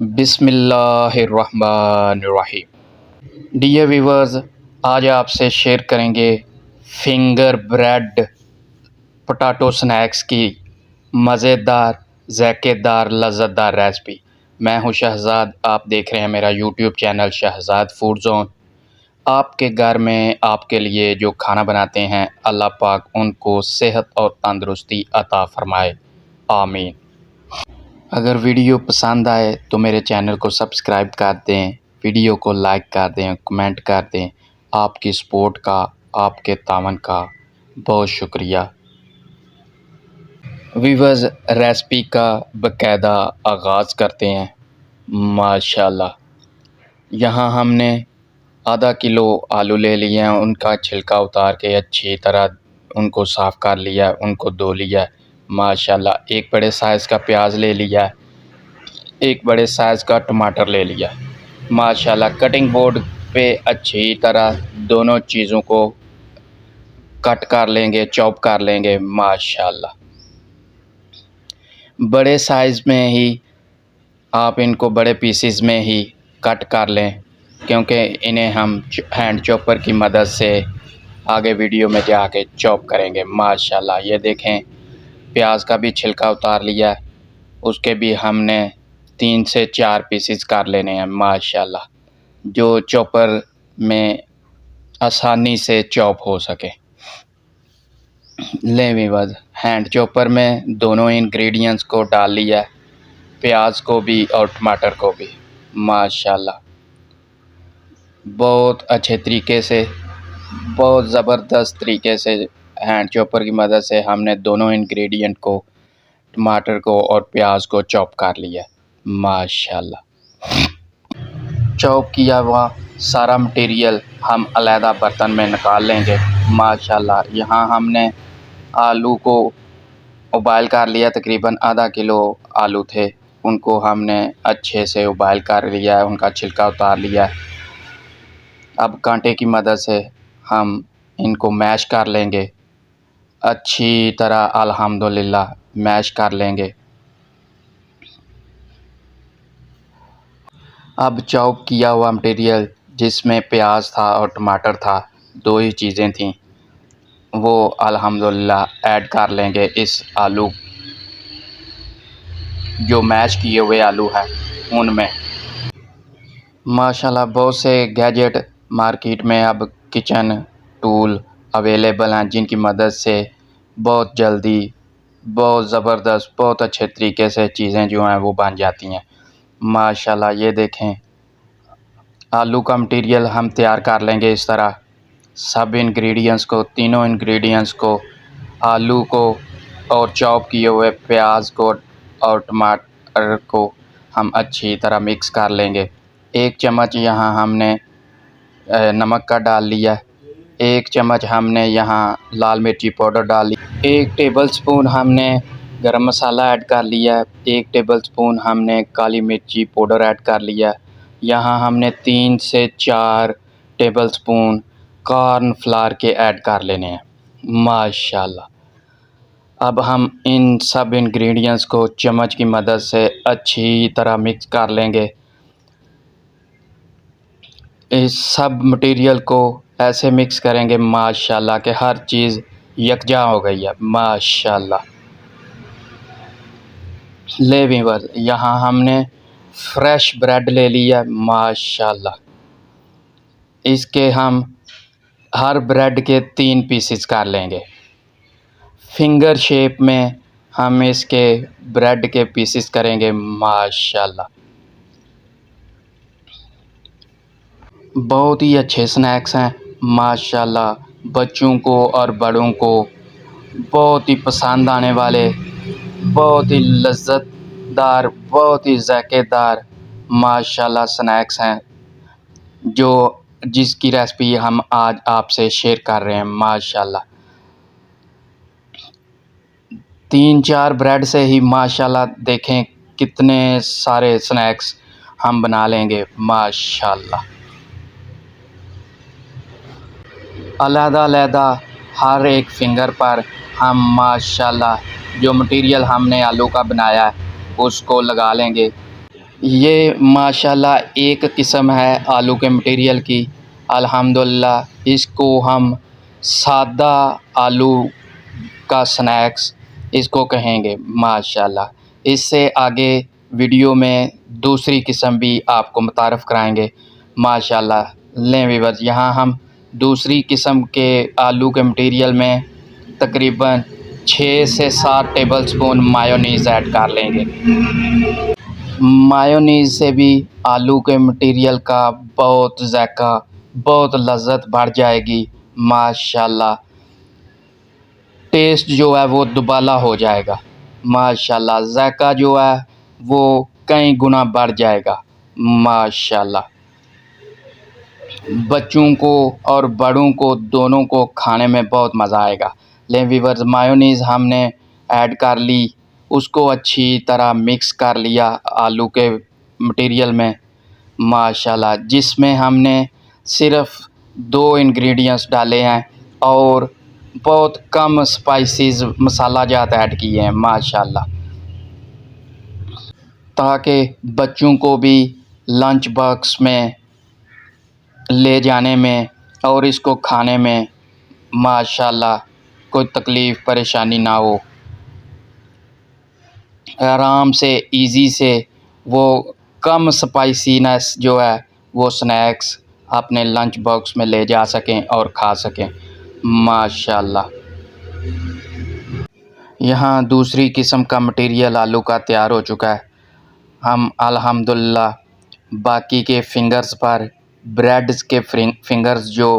बिस्मिल्लाहिर्रहमानिर्रहीम। Dear viewers, आज आपसे शेयर करेंगे फिंगर ब्रेड पोटैटो स्नैक्स की मज़ेदार ज़ायकेदार लज़्ज़तदार रेसिपी। मैं हूं शहज़ाद, आप देख रहे हैं मेरा YouTube channel Shahzad food zone. आपके घर में आपके लिए जो खाना बनाते हैं, अल्लाह पाक उनको सेहत और तंदुरुस्ती अता फ़रमाए, आमीन। अगर वीडियो पसंद आए तो मेरे चैनल को सब्सक्राइब कर दें, वीडियो को लाइक कर दें, कमेंट कर दें। आपकी सपोर्ट का, आपके तावन का बहुत शुक्रिया। व्यूअर्स, रेसिपी का बाकायदा आगाज़ करते हैं। माशाल्लाह, यहाँ हमने आधा किलो आलू ले लिए हैं, उनका छिलका उतार के अच्छी तरह उनको साफ़ कर लिया, उनको धो लिया। माशाल्लाह, एक बड़े साइज़ का प्याज ले लिया, एक बड़े साइज़ का टमाटर ले लिया। माशाल्लाह, कटिंग बोर्ड पे अच्छी तरह दोनों चीज़ों को कट कर लेंगे, चॉप कर लेंगे। माशाल्लाह, बड़े साइज़ में ही आप इनको बड़े पीसेस में ही कट कर लें, क्योंकि इन्हें हम हैंड चॉपर की मदद से आगे वीडियो में जाके चॉप करेंगे। माशाल्लाह, ये देखें, प्याज का भी छिलका उतार लिया है, उसके भी हमने 3 से 4 पीसेस कर लेने हैं। माशाल्लाह, जो चॉपर में आसानी से चॉप हो सके। लें व्यूअर्स, हैंड चॉपर में दोनों इंग्रेडिएंट्स को डाल लिया है, प्याज को भी और टमाटर को भी। माशाल्लाह, बहुत अच्छे तरीके से, बहुत ज़बरदस्त तरीके से हैंड चॉपर की मदद से हमने दोनों इंग्रेडिएंट को, टमाटर को और प्याज को चॉप कर लिया। माशाल्लाह, चॉप किया हुआ सारा मटेरियल हम अलहदा बर्तन में निकाल लेंगे। माशाल्लाह, यहाँ हमने आलू को उबाल कर लिया, तकरीबन आधा किलो आलू थे, उनको हमने अच्छे से उबाल कर लिया है, उनका छिलका उतार लिया है। अब कांटे की मदद से हम इनको मैश कर लेंगे, अच्छी तरह अल्हम्दुलिल्लाह मैश कर लेंगे। अब चॉप किया हुआ मटेरियल जिसमें प्याज था और टमाटर था, दो ही चीज़ें थीं, वो अल्हम्दुलिल्लाह ऐड कर लेंगे इस आलू, जो मैश किए हुए आलू हैं उनमें। माशाल्लाह, बहुत से गैजेट मार्केट में अब किचन टूल अवेलेबल हैं, जिनकी मदद से बहुत जल्दी, बहुत ज़बरदस्त, बहुत अच्छे तरीके से चीज़ें जो हैं वो बन जाती हैं। माशाल्लाह, ये देखें, आलू का मटेरियल हम तैयार कर लेंगे इस तरह। सब इंग्रेडिएंट्स को, तीनों इंग्रेडिएंट्स को, आलू को और चॉप किए हुए प्याज को और टमाटर को हम अच्छी तरह मिक्स कर लेंगे। 1 चम्मच यहाँ हमने नमक का डाल लिया, 1 चम्मच हमने यहाँ लाल मिर्ची पाउडर डाल ली, 1 टेबलस्पून हमने गरम मसाला ऐड कर लिया, 1 टेबलस्पून हमने काली मिर्ची पाउडर ऐड कर लिया। यहाँ हमने 3 से 4 टेबलस्पून कॉर्नफ्लावर के ऐड कर लेने हैं। माशाल्लाह, अब हम इन सब इंग्रेडिएंट्स को चम्मच की मदद से अच्छी तरह मिक्स कर लेंगे। इस सब मटेरियल को ऐसे मिक्स करेंगे माशाल्लाह कि हर चीज़ यकजा हो गई है। माशाल्लाह, ले व्यूअर्स, यहाँ हमने फ्रेश ब्रेड ले लिया। माशाल्लाह, इसके हम हर ब्रेड के 3 पीसेस कर लेंगे। फिंगर शेप में हम इसके ब्रेड के पीसेस करेंगे। माशाल्लाह, बहुत ही अच्छे स्नैक्स हैं। माशाल्लाह, बच्चों को और बड़ों को बहुत ही पसंद आने वाले, बहुत ही लज़्ज़तदार, बहुत ही ज़ायकेदार माशाल्लाह स्नैक्स हैं, जो जिसकी रेसिपी हम आज आपसे शेयर कर रहे हैं। माशाल्लाह, 3-4 ब्रेड से ही माशाल्लाह देखें कितने सारे स्नैक्स हम बना लेंगे। माशाल्लाह, अलहदा-अलहदा हर एक फिंगर पर हम माशाल्लाह जो मटेरियल हमने आलू का बनाया है उसको लगा लेंगे। ये माशाल्लाह एक किस्म है आलू के मटेरियल की। अल्हम्दुलिल्लाह इसको हम सादा आलू का स्नैक्स इसको कहेंगे माशाल्लाह। इससे आगे वीडियो में दूसरी किस्म भी आपको मुतारफ़ कराएंगे माशाल्लाह। लें व्यूअर्स, यहाँ हम दूसरी किस्म के आलू के मटेरियल में तकरीबन 6 से 7 टेबलस्पून मायोनीज़ ऐड कर लेंगे। मायोनीज़ से भी आलू के मटेरियल का बहुत ज़ायक़ा, बहुत लज़्ज़त बढ़ जाएगी माशाल्लाह। टेस्ट जो है वो दुबाला हो जाएगा माशाल्लाह। ज़ायक़ा जो है वो कई गुना बढ़ जाएगा माशाल्लाह। बच्चों को और बड़ों को दोनों को खाने में बहुत मज़ा आएगा। लें व्यूअर्स, मायोनीज़ हमने ऐड कर ली, उसको अच्छी तरह मिक्स कर लिया आलू के मटेरियल में माशाल्लाह, जिसमें हमने सिर्फ़ 2 इंग्रेडिएंट्स डाले हैं और बहुत कम स्पाइसेस मसाला जात ऐड किए हैं माशाल्लाह, ताकि बच्चों को भी लंच बॉक्स में ले जाने में और इसको खाने में माशाल्लाह कोई तकलीफ़ परेशानी ना हो। आराम से इजी से वो कम स्पाइसीनेस जो है वो स्नैक्स अपने लंच बॉक्स में ले जा सकें और खा सकें माशाल्लाह। यहाँ दूसरी किस्म का मटेरियल आलू का तैयार हो चुका है। हम अल्हम्दुलिल्लाह बाकी के फिंगर्स पर ब्रेड्स के फिंगर्स जो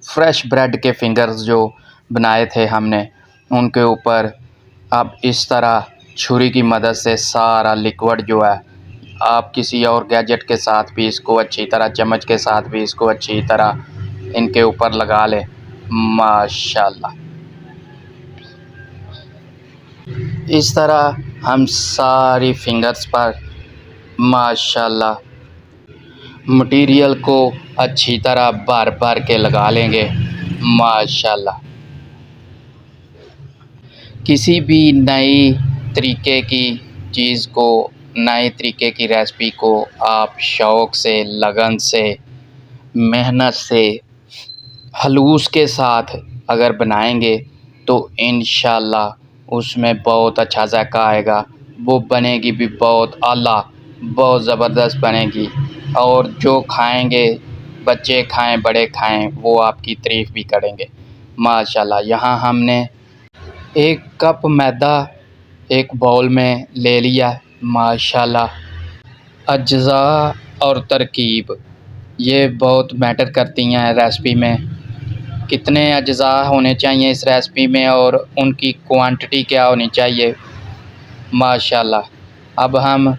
फ्रेश ब्रेड के फिंगर्स जो बनाए थे हमने, उनके ऊपर अब इस तरह छुरी की मदद से सारा लिक्विड जो है, आप किसी और गैजेट के साथ भी इसको अच्छी तरह, चम्मच के साथ भी इसको अच्छी तरह इनके ऊपर लगा लें माशाल्लाह। इस तरह हम सारी फिंगर्स पर माशाल्लाह मटेरियल को अच्छी तरह भर भर के लगा लेंगे माशाल्लाह। किसी भी नई तरीके की चीज़ को, नए तरीके की रेसिपी को आप शौक़ से, लगन से, मेहनत से, खलूस के साथ अगर बनाएंगे तो इंशाअल्लाह उसमें बहुत अच्छा ज़ायक़ा आएगा। वो बनेगी भी बहुत आला, बहुत ज़बरदस्त बनेगी और जो खाएंगे, बच्चे खाएं, बड़े खाएं, वो आपकी तारीफ़ भी करेंगे माशाल्लाह। यहाँ हमने 1 कप मैदा एक बाउल में ले लिया माशाल्लाह। अज्ज़ा और तरकीब ये बहुत मैटर करती हैं रेसिपी में। कितने अज्ज़ा होने चाहिए इस रेसिपी में और उनकी क्वांटिटी क्या होनी चाहिए माशाल्लाह। अब हम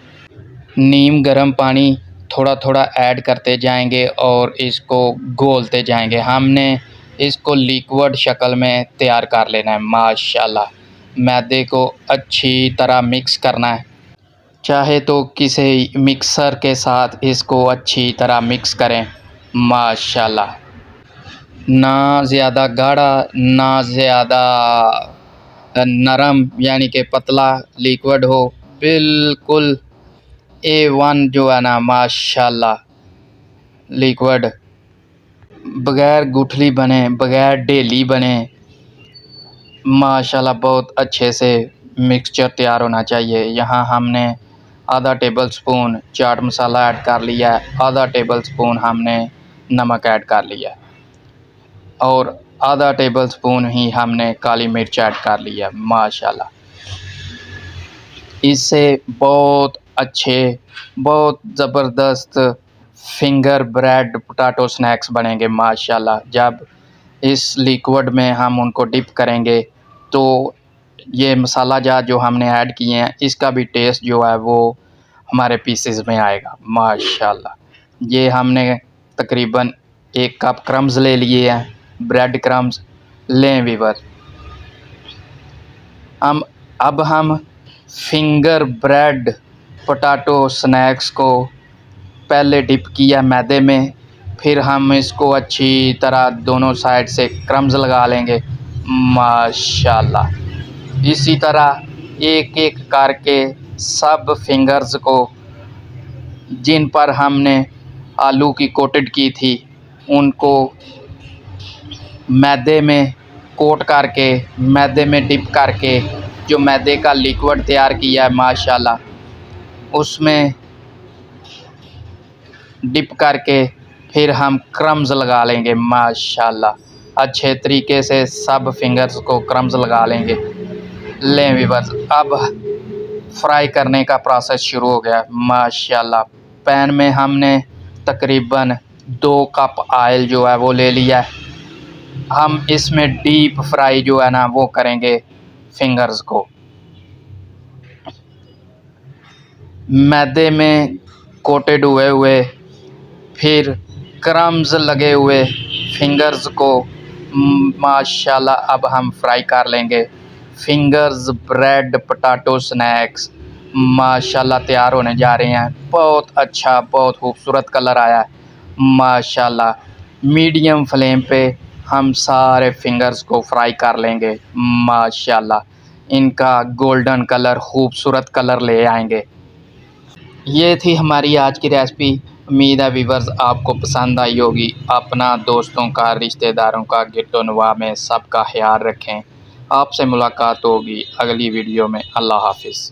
नीम गर्म पानी थोड़ा थोड़ा ऐड करते जाएंगे और इसको घोलते जाएंगे। हमने इसको लिक्विड शक्ल में तैयार कर लेना है माशाल्लाह। मैदे को अच्छी तरह मिक्स करना है, चाहे तो किसी मिक्सर के साथ इसको अच्छी तरह मिक्स करें माशाल्लाह। ना ज़्यादा गाढ़ा, ना ज़्यादा नरम, यानी कि पतला लिक्विड हो, बिल्कुल A1 जो है ना माशाल्लाह लिक्विड, बग़ैर गुठली बने, बग़ैर ढेली बने माशाल्लाह, बहुत अच्छे से मिक्सचर तैयार होना चाहिए। यहाँ हमने आधा टेबलस्पून चाट मसाला ऐड कर लिया है, आधा टेबलस्पून हमने नमक ऐड कर लिया है और आधा टेबलस्पून ही हमने काली मिर्च ऐड कर लिया है माशाल्लाह। इससे बहुत अच्छे, बहुत ज़बरदस्त फिंगर ब्रेड पोटैटो स्नैक्स बनेंगे माशाल्लाह। जब इस लिक्विड में हम उनको डिप करेंगे तो ये मसाला जात जो हमने ऐड किए हैं, इसका भी टेस्ट जो है वो हमारे पीसेस में आएगा माशाल्लाह। ये हमने तकरीबन 1 कप क्रम्स ले लिए हैं, ब्रेड क्रम्स लें व्यूअर्स। अब हम फिंगर ब्रेड पोटैटो स्नैक्स को पहले डिप किया मैदे में, फिर हम इसको अच्छी तरह दोनों साइड से क्रम्स लगा लेंगे माशाल्लाह। इसी तरह एक एक करके सब फिंगर्स को जिन पर हमने आलू की कोटेड की थी उनको मैदे में कोट करके, मैदे में डिप करके जो मैदे का लिक्विड तैयार किया है माशाल्लाह, उसमें डिप करके फिर हम क्रम्स लगा लेंगे माशाल्लाह। अच्छे तरीके से सब फिंगर्स को क्रम्स लगा लेंगे। लें व्यूअर्स, अब फ्राई करने का प्रोसेस शुरू हो गया माशाल्लाह। पैन में हमने तकरीबन 2 कप ऑयल जो है वो ले लिया है। हम इसमें डीप फ्राई जो है ना वो करेंगे फिंगर्स को। मैदे में कोटेड हुए हुए फिर क्रम्स लगे हुए फिंगर्स को माशाल्लाह अब हम फ्राई कर लेंगे। फिंगर्स ब्रेड पोटैटो स्नैक्स माशाल्लाह तैयार होने जा रहे हैं। बहुत अच्छा, बहुत खूबसूरत कलर आया है माशाल्लाह। मीडियम फ्लेम पे हम सारे फिंगर्स को फ्राई कर लेंगे माशाल्लाह। इनका गोल्डन कलर, खूबसूरत कलर ले आएंगे। ये थी हमारी आज की रेसिपी। उम्मीद है व्यूअर्स आपको पसंद आई होगी। अपना, दोस्तों का, रिश्तेदारों का, गिरदोनवा में सबका ख्याल रखें। आपसे मुलाकात होगी अगली वीडियो में। अल्लाह हाफ़िज़।